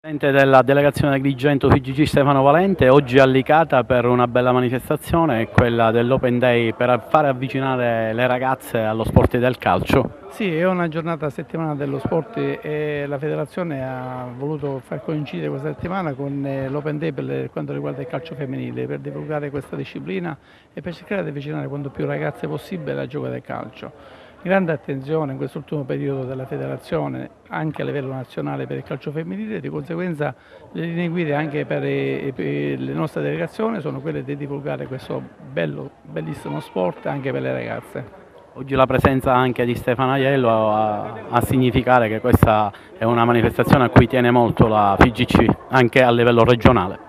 Presidente della delegazione Agrigento FIGC Stefano Valente, oggi a Licata per una bella manifestazione, quella dell'Open Day per fare avvicinare le ragazze allo sport del calcio. Sì, è una giornata a settimana dello sport e la federazione ha voluto far coincidere questa settimana con l'Open Day per quanto riguarda il calcio femminile, per divulgare questa disciplina e per cercare di avvicinare quanto più ragazze possibile al gioco del calcio. Grande attenzione in quest'ultimo periodo della federazione anche a livello nazionale per il calcio femminile, di conseguenza le linee guida anche per le nostre delegazioni sono quelle di divulgare questo bellissimo sport anche per le ragazze. Oggi la presenza anche di Stefano Aiello a significare che questa è una manifestazione a cui tiene molto la FIGC anche a livello regionale.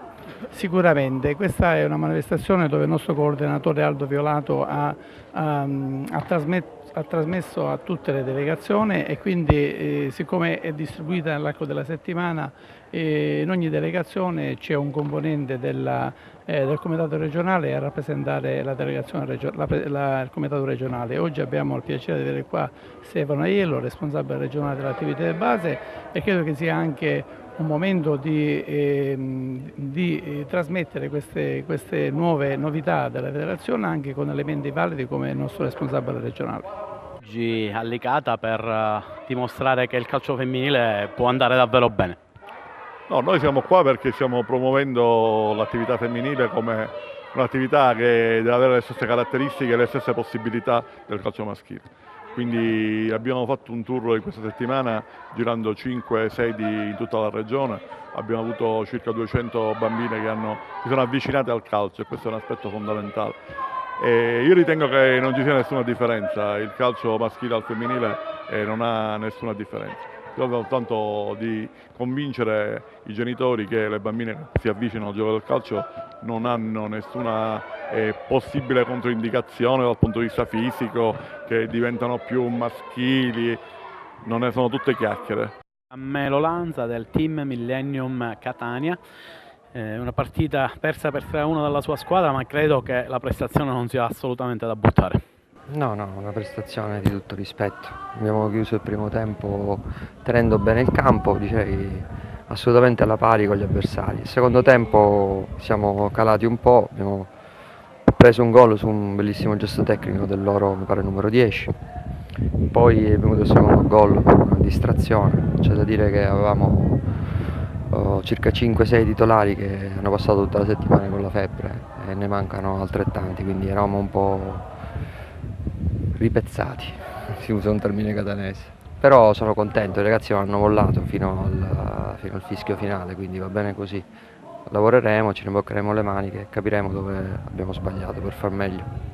Sicuramente, questa è una manifestazione dove il nostro coordinatore Aldo Violato ha trasmesso a tutte le delegazioni e quindi siccome è distribuita nell'arco della settimana in ogni delegazione c'è un componente del comitato regionale a rappresentare la delegazione il comitato regionale. Oggi abbiamo il piacere di avere qua Stefano Aiello, responsabile regionale dell'attività di base, e credo che sia anche un momento di trasmettere queste nuove novità della federazione anche con elementi validi come il nostro responsabile regionale. Oggi a Licata per dimostrare che il calcio femminile può andare davvero bene. No, noi siamo qua perché stiamo promuovendo l'attività femminile come un'attività che deve avere le stesse caratteristiche e le stesse possibilità del calcio maschile. Quindi abbiamo fatto un tour in questa settimana girando 5 sedi in tutta la regione, abbiamo avuto circa 200 bambine che si sono avvicinate al calcio e questo è un aspetto fondamentale. E io ritengo che non ci sia nessuna differenza, il calcio maschile al femminile non ha nessuna differenza. Si tratta soltanto di convincere i genitori che le bambine che si avvicinano al gioco del calcio non hanno nessuna possibile controindicazione dal punto di vista fisico, che diventano più maschili, sono tutte chiacchiere. Melo Lanza del team Millennium Catania, una partita persa per 3-1 dalla sua squadra, ma credo che la prestazione non sia assolutamente da buttare. No, una prestazione di tutto rispetto. Abbiamo chiuso il primo tempo tenendo bene il campo, direi assolutamente alla pari con gli avversari. Il secondo tempo siamo calati un po', abbiamo preso un gol su un bellissimo gesto tecnico del loro, mi pare, numero 10. Poi è venuto il secondo gol per una distrazione. C'è da dire che avevamo circa 5-6 titolari che hanno passato tutta la settimana con la febbre e ne mancano altrettanti, quindi eravamo un po' ripezzati, si usa un termine catanese. Però sono contento, i ragazzi non hanno mollato fino al fischio finale, quindi va bene così. Lavoreremo, ci rimboccheremo le maniche e capiremo dove abbiamo sbagliato per far meglio.